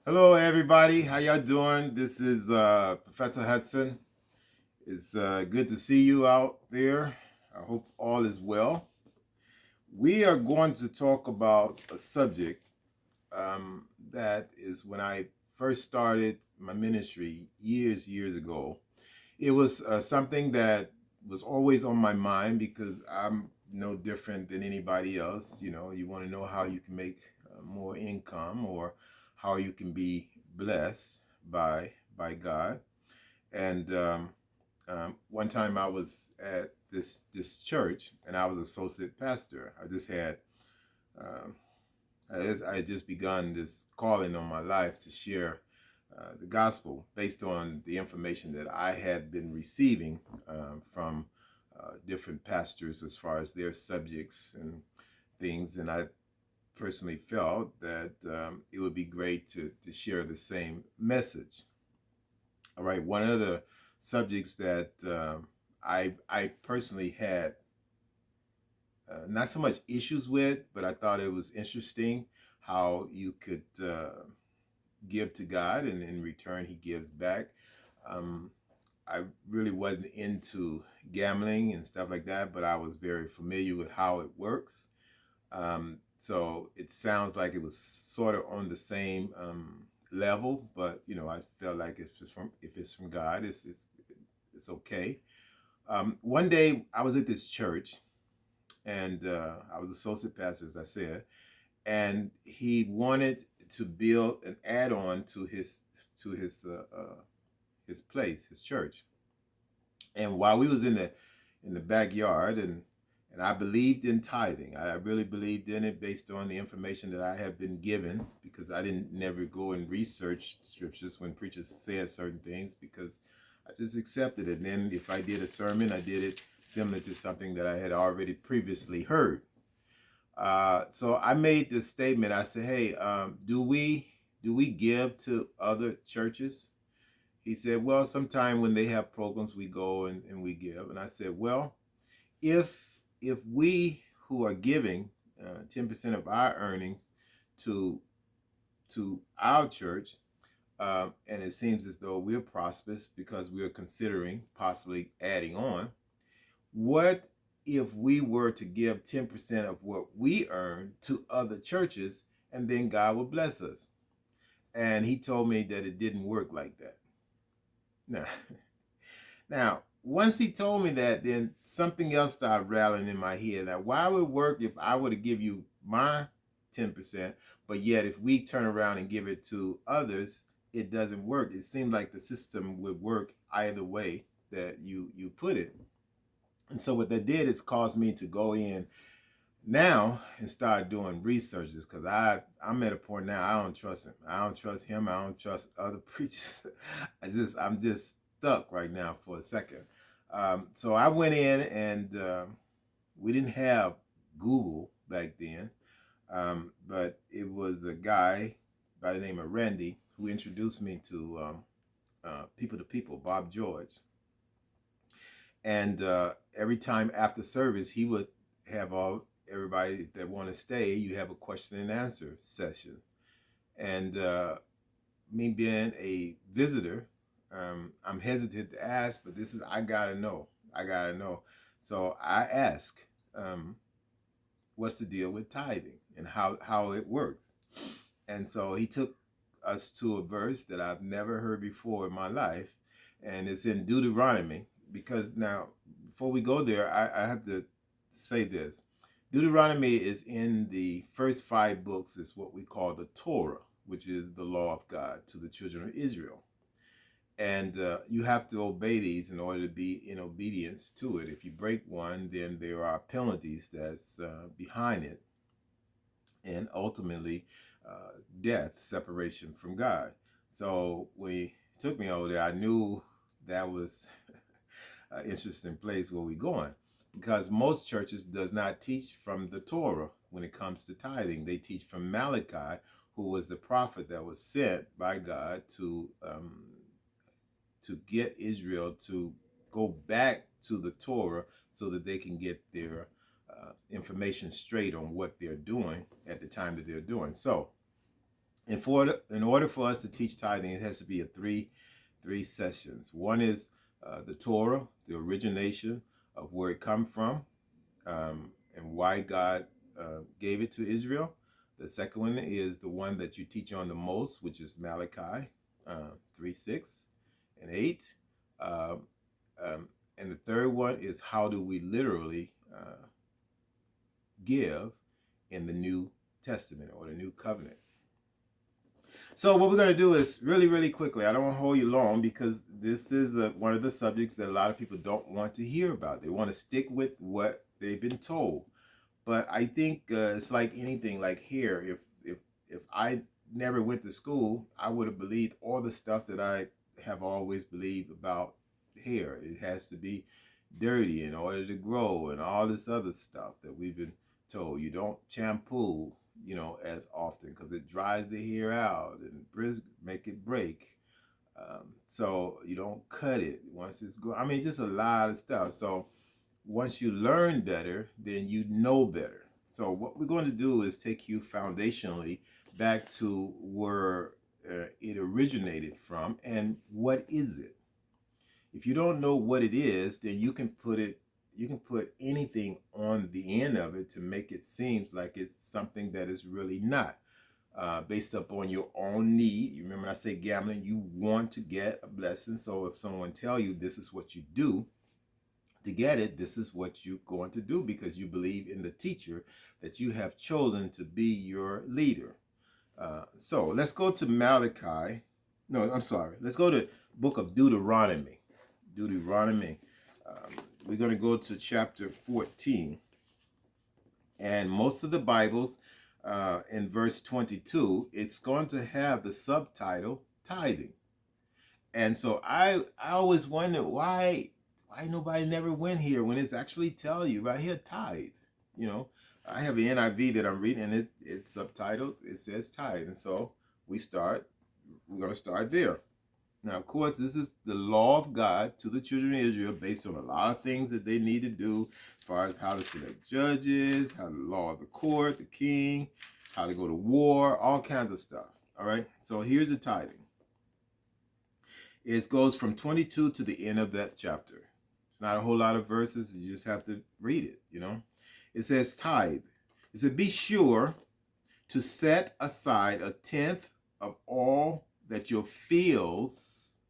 Hello, everybody. How y'all doing? This is Professor Hudson. It's good to see you out there. I hope all is well. We are going to talk about a subject that is when I first started my ministry years ago. It was something that was always on my mind because I'm no different than anybody else. You know, you want to know how you can make more income or how you can be blessed by God. And one time I was at this church and I was associate pastor. Um, I had just begun this calling on my life to share the gospel based on the information that I had been receiving from different pastors as far as their subjects and things. And I personally felt that it would be great to share the same message. All right, one of the subjects that I personally had not so much issues with, but I thought it was interesting how you could give to God and in return He gives back. Um, I really wasn't into gambling and stuff like that, but I was very familiar with how it works. So it sounds like it was sort of on the same level, but you know, I felt like if it's from God, it's okay. One day I was at this church, and I was associate pastor, as I said, and he wanted to build an add-on to his place, his church. And while we was in the backyard, and I believed in tithing. I really believed in it based on the information that I had been given, because I didn't never go and research scriptures when preachers said certain things, because I just accepted it. And then if I did a sermon, I did it similar to something that I had already previously heard. So I made this statement. I said, "Hey, do we give to other churches?" He said, "Well, sometime when they have programs, we go and we give." And I said, "Well, if we who are giving 10% of our earnings to our church, and it seems as though we're prosperous because we're considering possibly adding on, what if we were to give 10% of what we earn to other churches, and then God would bless us?" And he told me that it didn't work like that. Now, now, once he told me that, then something else started rattling in my head. Now, why would it work if I were to give you my 10%, but yet if we turn around and give it to others, it doesn't work? It seemed like the system would work either way that you put it. And so what that did is cause me to go in now and start doing researches, because I'm at a point now I don't trust him. I don't trust him. I don't trust other preachers. I'm just stuck right now for a second. So I went in and we didn't have Google back then, but it was a guy by the name of Randy who introduced me to People to People, Bob George. And every time after service, he would have everybody that want to stay. You have a question and answer session, and me being a visitor, I'm hesitant to ask, but this is I gotta know. I gotta know. So I ask, what's the deal with tithing and how it works? And so he took us to a verse that I've never heard before in my life, and it's in Deuteronomy. Because now, before we go there, I have to say this. Deuteronomy is in the first 5 books, is what we call the Torah, which is the law of God to the children of Israel. And you have to obey these in order to be in obedience to it. If you break one, then there are penalties that's behind it, and ultimately death, separation from God. So when he took me over there, I knew that was an interesting place where we're going, because most churches does not teach from the Torah when it comes to tithing. They teach from Malachi, who was the prophet that was sent by God to get Israel to go back to the Torah so that they can get their information straight on what they're doing at the time that they're doing. So In order for us to teach tithing, it has to be a three sessions. One is the Torah, the origination of where it come from, and why God gave it to Israel. The second one is the one that you teach on the most, which is Malachi 3, 6, and 8. Um, and the third one is how do we literally give in the New Testament or the New Covenant. So what we're going to do is really quickly. I don't want to hold you long because this is one of the subjects that a lot of people don't want to hear about. They want to stick with what they've been told. But I think it's like anything, like here, if I never went to school, I would have believed all the stuff that I have always believed about hair. It has to be dirty in order to grow and all this other stuff that we've been told. You don't shampoo, as often because it dries the hair out and make it break. So you don't cut it once it's grown. I mean, just a lot of stuff. So once you learn better, then you know better. So what we're going to do is take you foundationally back to where it originated from and what is it. If you don't know what it is, then you can put anything on the end of it to make it seem like it's something that is really not. Based upon your own need. You remember when I say gambling, you want to get a blessing. So if someone tell you this is what you do to get it, this is what you're going to do because you believe in the teacher that you have chosen to be your leader. So let's go to Malachi. No, I'm sorry. Let's go to book of Deuteronomy. Deuteronomy. We're going to go to chapter 14. And most of the Bibles, in verse 22, it's going to have the subtitle tithing. And so I always wonder why nobody never went here when it's actually tell you right here tithe. I have the NIV that I'm reading, and it's subtitled. It says tithe, and so we're going to start there. Now, of course, this is the law of God to the children of Israel based on a lot of things that they need to do as far as how to select judges, how the law of the court, the king, how to go to war, all kinds of stuff. All right. So here's the tithing. It goes from 22 to the end of that chapter. It's not a whole lot of verses. You just have to read it, It says tithe. It said, be sure to set aside a tenth of all that your fields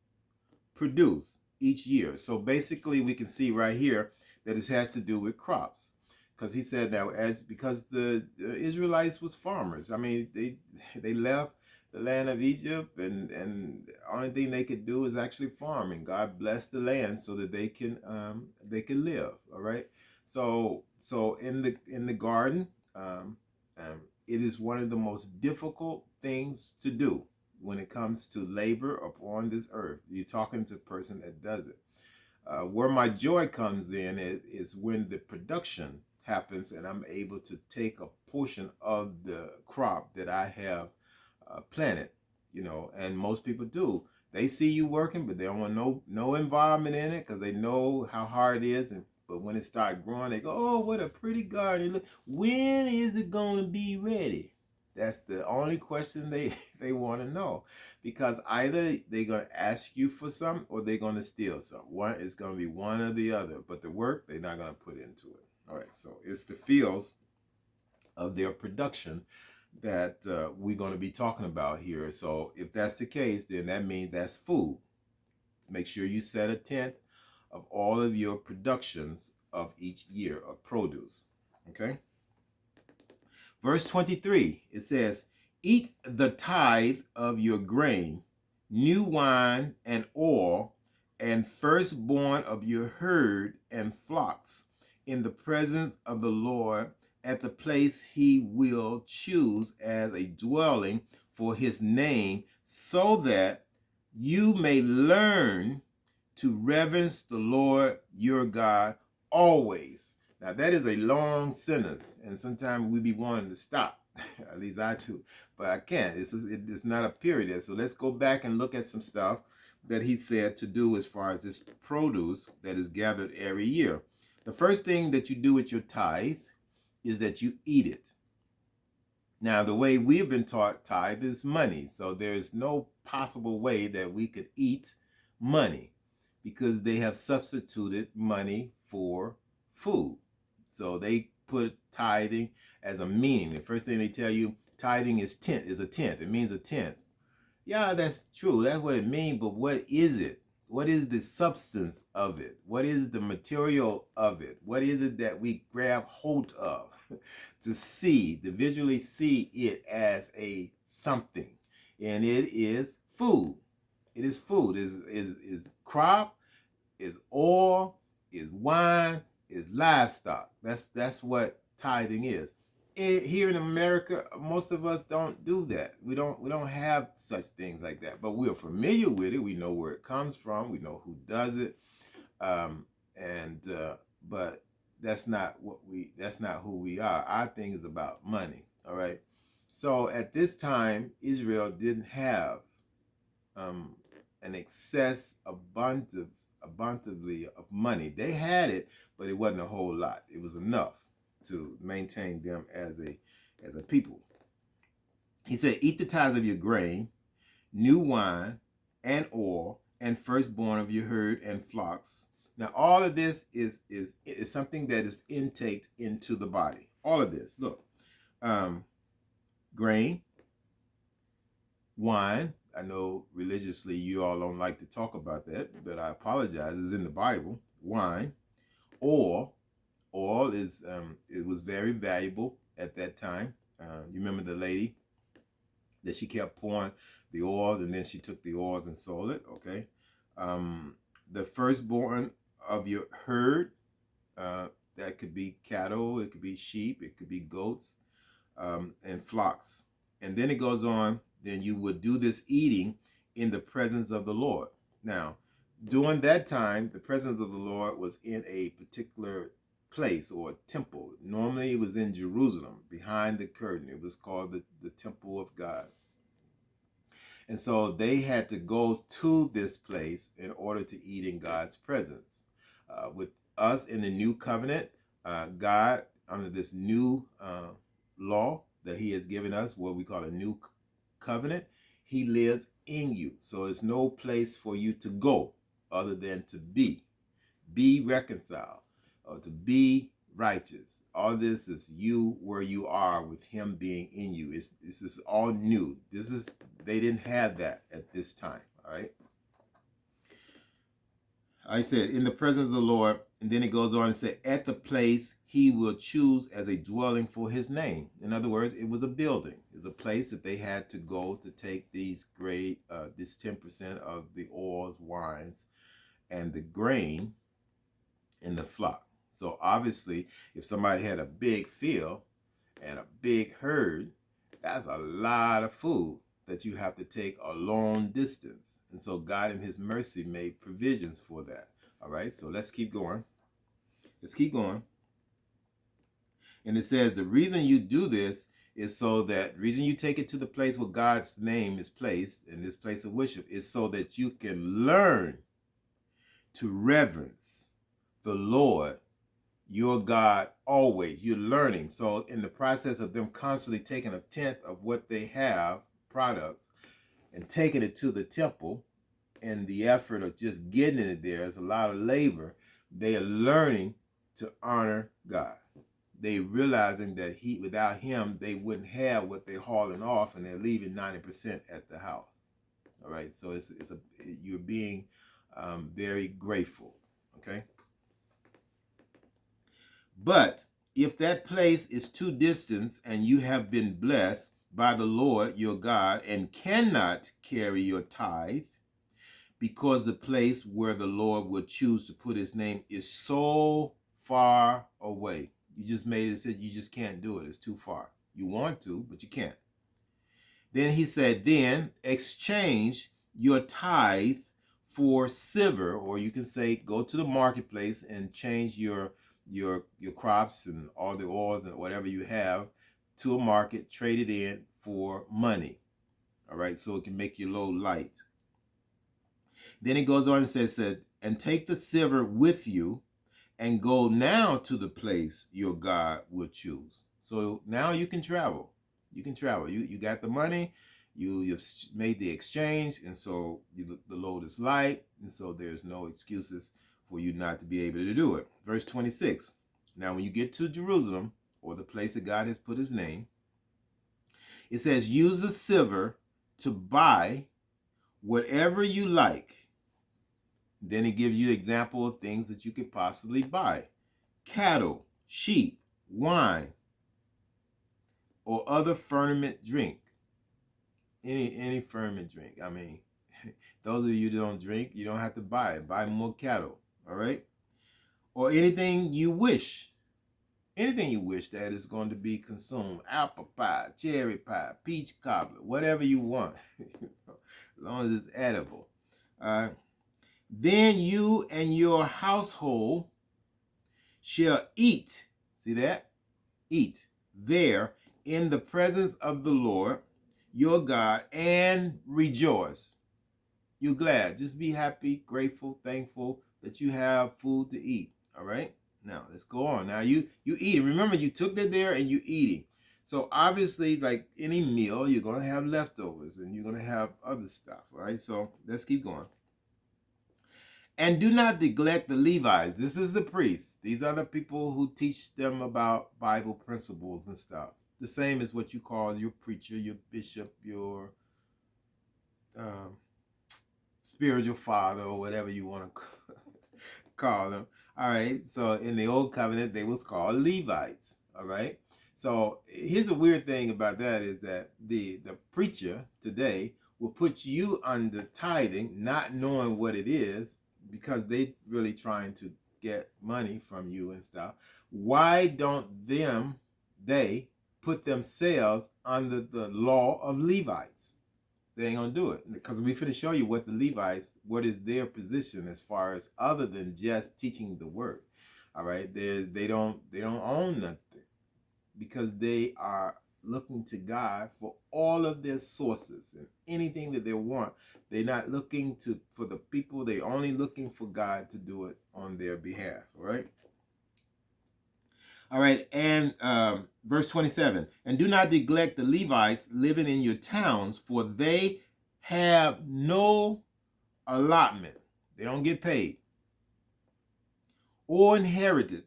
produce each year. So basically we can see right here that it has to do with crops. Because he said that because the Israelites was farmers. I mean, they left the land of Egypt and the only thing they could do is actually farm, and God blessed the land so that they can live. All right. So in the garden, it is one of the most difficult things to do when it comes to labor upon this earth. You're talking to a person that does it. Where my joy comes in is when the production happens and I'm able to take a portion of the crop that I have planted, and most people do. They see you working, but they don't want no involvement in it because they know how hard it is. But when it starts growing, they go, "Oh, what a pretty garden! Look, when is it going to be ready?" That's the only question they want to know, because either they're going to ask you for some or they're going to steal some. One is going to be one or the other, but the work they're not going to put into it. All right, so it's the fields of their production that we're going to be talking about here. So if that's the case, then that means that's food. Let's make sure you set a tenth of all of your productions of each year of produce. Okay. Verse 23, it says, eat the tithe of your grain, new wine and oil, and firstborn of your herd and flocks, in the presence of the Lord, at the place he will choose as a dwelling for his name, so that you may learn to reverence the Lord your God always. Now that is a long sentence, and sometimes we be wanting to stop. At least I do, but I can't. It's not a period there. So let's go back and look at some stuff that he said to do as far as this produce that is gathered every year. The first thing that you do with your tithe is that you eat it. Now, the way we've been taught tithe is money. So there's no possible way that we could eat money because they have substituted money for food. So they put tithing as a meaning. The first thing they tell you, tithing is a tenth. It means a tenth. Yeah, that's true. That's what it means. But what is it? What is the substance of it? What is the material of it? What is it that we grab hold of to see, to visually see it as a something? And it is food. It is food. Is crop, is oil, is wine, is livestock. That's what tithing is. Here in America, most of us don't do that. We don't have such things like that. But we're familiar with it. We know where it comes from. We know who does it. And but that's not who we are. Our thing is about money. All right. So at this time, Israel didn't have an excess abundantly of money. They had it, but it wasn't a whole lot. It was enough to maintain them as a people. He said, eat the tithes of your grain, new wine, and oil, and firstborn of your herd and flocks. Now, all of this is something that is intaked into the body. All of this, look, grain, wine. I know religiously you all don't like to talk about that, but I apologize. It's in the Bible. Wine, oil. Oil is it was very valuable at that time. You remember the lady that she kept pouring the oil, and then she took the oils and sold it. Okay, the firstborn of your herd, that could be cattle, it could be sheep, it could be goats, and flocks. And then it goes on. Then you would do this eating in the presence of the Lord. Now, during that time, the presence of the Lord was in a particular place or temple. Normally it was in Jerusalem, behind the curtain. It was called the temple of God. And so they had to go to this place in order to eat in God's presence. With us in the new covenant, God, under this new law that he has given us, what we call a new covenant, he lives in you. So it's no place for you to go other than to be reconciled, or to be righteous. All this is you where you are with him being in you. This is all new. They didn't have that at this time. All right. I said in the presence of the Lord, and then it goes on and say at the place he will choose as a dwelling for his name. In other words, it was a building. It's a place that they had to go to take this 10% of the oils, wines, and the grain in the flock. So obviously, if somebody had a big field and a big herd, that's a lot of food that you have to take a long distance. And so God in his mercy made provisions for that. All right, so let's keep going. Let's keep going. And it says the reason you do this is so that reason you take it to the place where God's name is placed, in this place of worship, is so that you can learn to reverence the Lord your God always. You're learning. So in the process of them constantly taking a tenth of what they have, products, and taking it to the temple, and the effort of just getting it there is a lot of labor. They are learning to honor God. They realizing that without him, they wouldn't have what they're hauling off, and they're leaving 90% at the house. All right. So you're being very grateful. Okay. But if that place is too distant and you have been blessed by the Lord your God and cannot carry your tithe, because the place where the Lord would choose to put his name is so far away. You just made it, said you just can't do it. It's too far. You want to, but you can't. Then he said, then exchange your tithe for silver, or you can say go to the marketplace and change your crops and all the oils and whatever you have to a market, trade it in for money. All right, so it can make your load light. Then it goes on and says, and take the silver with you and go now to the place your God will choose. So now you can travel. You can travel. You got the money. You've made the exchange, and so the load is light, and so there's no excuses for you not to be able to do it. Verse 26. Now, when you get to Jerusalem, or the place that God has put his name, it says, use the silver to buy whatever you like. Then it gives you an example of things that you could possibly buy. Cattle, sheep, wine, or other ferment drink. Any ferment drink. I mean, those of you who don't drink, you don't have to buy it. Buy more cattle, all right? Or anything you wish. Anything you wish that is going to be consumed. Apple pie, cherry pie, peach cobbler, whatever you want. As long as it's edible. Then you and your household shall eat. See that? Eat there in the presence of the Lord your God and rejoice. You're glad. Just be happy, grateful, thankful that you have food to eat. All right? Now, let's go on. Now, you eat. Remember, you took it there and you eating. So, obviously, like any meal, you're going to have leftovers and you're going to have other stuff. All right? So, let's keep going. And do not neglect the Levites. This is the priests. These are the people who teach them about Bible principles and stuff. The same as what you call your preacher, your bishop, your spiritual father, or whatever you want to call them. All right. So in the old covenant, they was called Levites. All right. So here's the weird thing about that is that the preacher today will put you under tithing, not knowing what it is, because they really trying to get money from you and stuff. Why don't they put themselves under the law of Levites? They ain't gonna do it, because we finna show you what the Levites, what is their position as far as other than just teaching the word. All right, they don't own nothing, because they are looking to God for all of their sources and anything that they want. They're not looking for the people. They're only looking for God to do it on their behalf. All right. All right, and verse 27, and do not neglect the Levites living in your towns, for they have no allotment. They don't get paid or inherited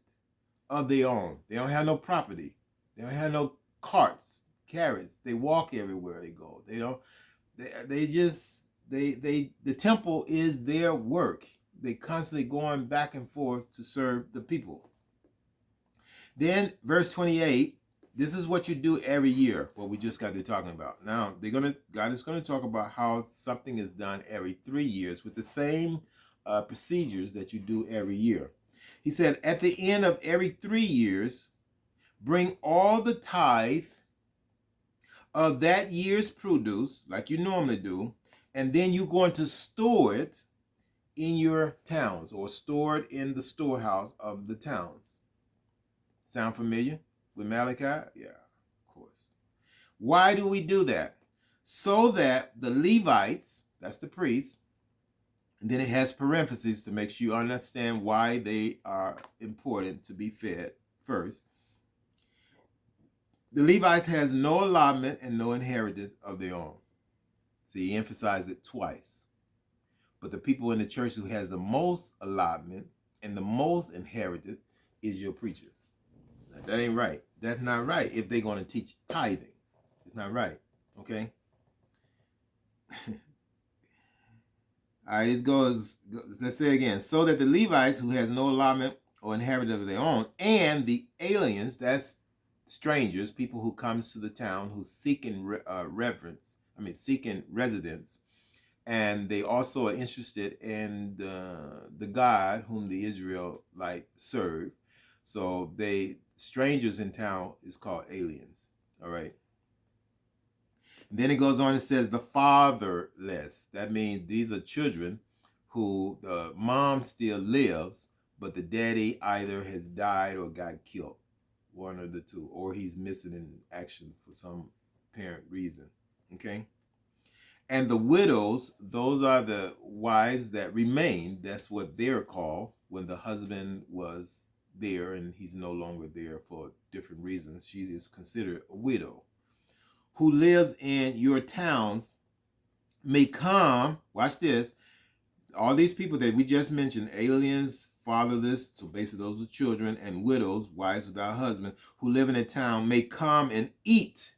of their own. They don't have no property. They don't have no carts, carrots. They walk everywhere they go. The temple is their work. They constantly going back and forth to serve the people. Then verse 28, this is what you do every year, what we just got to talking about. Now, God is going to talk about how something is done every 3 years with the same procedures that you do every year. He said, at the end of every 3 years, bring all the tithe of that year's produce, like you normally do, and then you're going to store it in your towns, or store it in the storehouse of the towns. Sound familiar with Malachi? Yeah, of course. Why do we do that? So that the Levites, that's the priests, and then it has parentheses to make sure you understand why they are important to be fed first. The Levites has no allotment and no inheritance of their own. See, he emphasized it twice. But the people in the church who has the most allotment and the most inherited is your preacher. That ain't right. That's not right if they're going to teach tithing. It's not right. Okay? All right, it goes, let's say again. So that the Levites, who has no allotment or inheritance of their own, and the aliens, that's strangers, people who comes to the town who seeking seeking residence, and they also are interested in the God whom the Israelites serve. So strangers in town is called aliens. All right. And then it goes on and says the fatherless. That means these are children who the mom still lives, but the daddy either has died or got killed. One of the two. Or he's missing in action for some apparent reason. Okay. And the widows, those are the wives that remain. That's what they're called when the husband was there and he's no longer there for different reasons. She is considered a widow. who lives in your towns may come, watch this, all these people that we just mentioned, aliens, fatherless, so basically those are children, and widows, wives without husband, who live in a town, may come and eat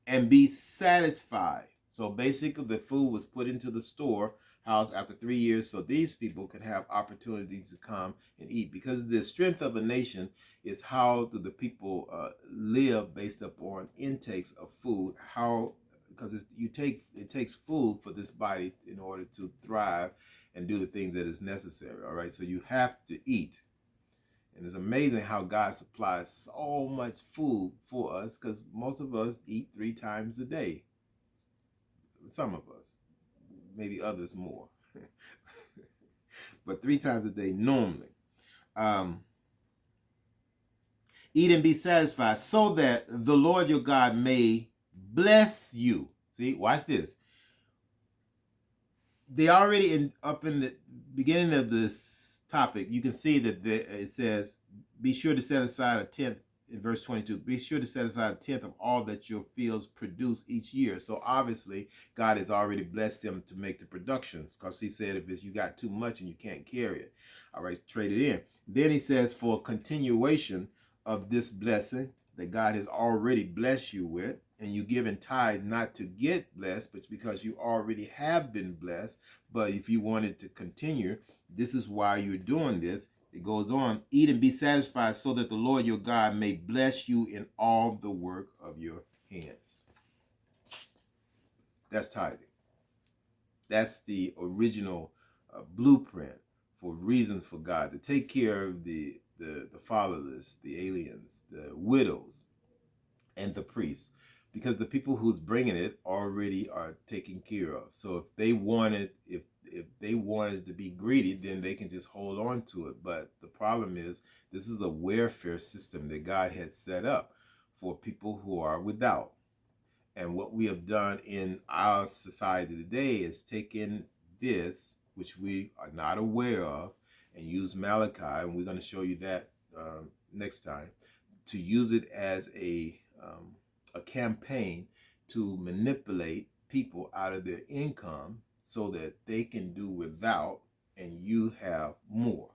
and be satisfied. So basically the food was put into the store house after 3 years so these people could have opportunities to come and eat, because the strength of a nation is how do the people live based upon intakes of food, how, because it takes food for this body in order to thrive and do the things that is necessary. All right, so you have to eat. And it's amazing how God supplies so much food for us, because most of us eat 3 times a day. Some of us, maybe others more, but 3 times a day normally. Eat and be satisfied, so that the Lord your God may bless you. See, watch this. They already up in the beginning of this topic, you can see that it says, be sure to set aside a tenth. In verse 22, be sure to set aside a tenth of all that your fields produce each year. So obviously God has already blessed them to make the productions, because he said if you got too much and you can't carry it, all right, trade it in. Then he says, for continuation of this blessing that God has already blessed you with, and you give in tithe not to get blessed, but because you already have been blessed. But if you wanted to continue, this is why you're doing this. It goes on, eat and be satisfied, so that the Lord your God may bless you in all the work of your hands. That's tithing. That's the original blueprint for reasons for God to take care of the fatherless, the aliens, the widows, and the priests, because the people who's bringing it already are taken care of. So if they wanted to be greedy, then they can just hold on to it. But the problem is, this is a welfare system that God has set up for people who are without. And what we have done in our society today is taken this, which we are not aware of, and use Malachi, and we're going to show you that next time, to use it as a campaign to manipulate people out of their income so that they can do without and you have more.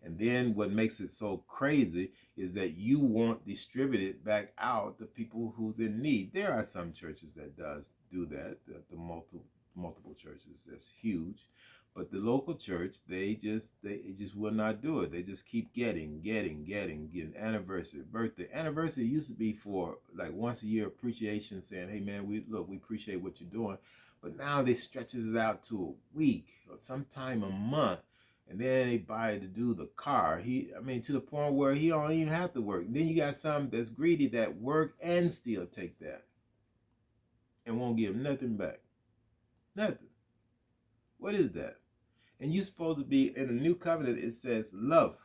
And then what makes it so crazy is that you won't distribute it back out to people who's in need. There are some churches that does do that, the multiple churches, that's huge. But the local church, they just will not do it. They just keep getting anniversary, birthday. Anniversary used to be for like once a year appreciation, saying, hey man, we appreciate what you're doing. But now they stretches it out to a week or sometime a month. And then they buy it to do the car. To the point where he don't even have to work. And then you got some that's greedy that work and still take that and won't give nothing back. Nothing. What is that? And you're supposed to be in a new covenant. It says love.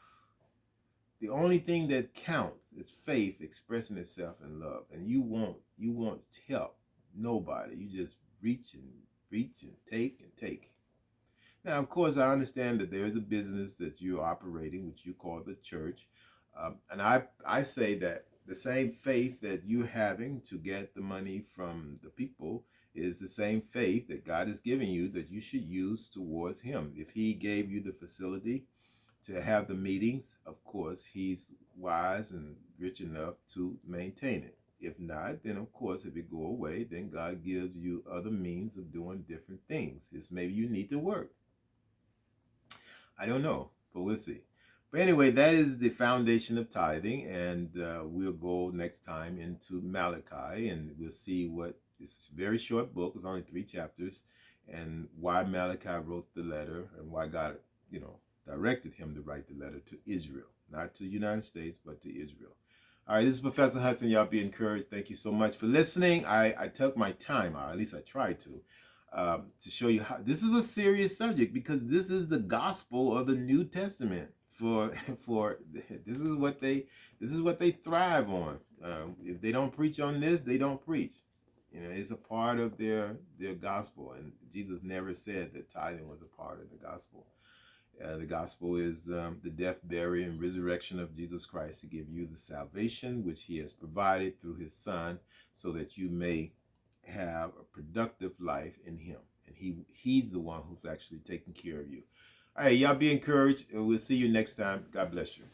The only thing that counts is faith expressing itself in love. And you won't help nobody. You just reach and take and take. Now, of course, I understand that there is a business that you're operating, which you call the church. And I say that the same faith that you're having to get the money from the people is the same faith that God is giving you that you should use towards him. If he gave you the facility to have the meetings, of course, he's wise and rich enough to maintain it. If not, then of course, if it go away, then God gives you other means of doing different things. It's maybe you need to work. I don't know, but we'll see. But anyway, that is the foundation of tithing, and we'll go next time into Malachi, and we'll see what this very short book is, only 3 chapters, and why Malachi wrote the letter, and why God, directed him to write the letter to Israel, not to the United States, but to Israel. All right, this is Professor Hudson. Y'all be encouraged. Thank you so much for listening. I took my time, or at least I tried to show you how this is a serious subject, because this is the gospel of the New Testament. For this is what they thrive on. If they don't preach on this, they don't preach. It's a part of their gospel, and Jesus never said that tithing was a part of the gospel. The gospel is the death, burial, and resurrection of Jesus Christ to give you the salvation which he has provided through his son, so that you may have a productive life in him. And he's the one who's actually taking care of you. All right, y'all be encouraged. And we'll see you next time. God bless you.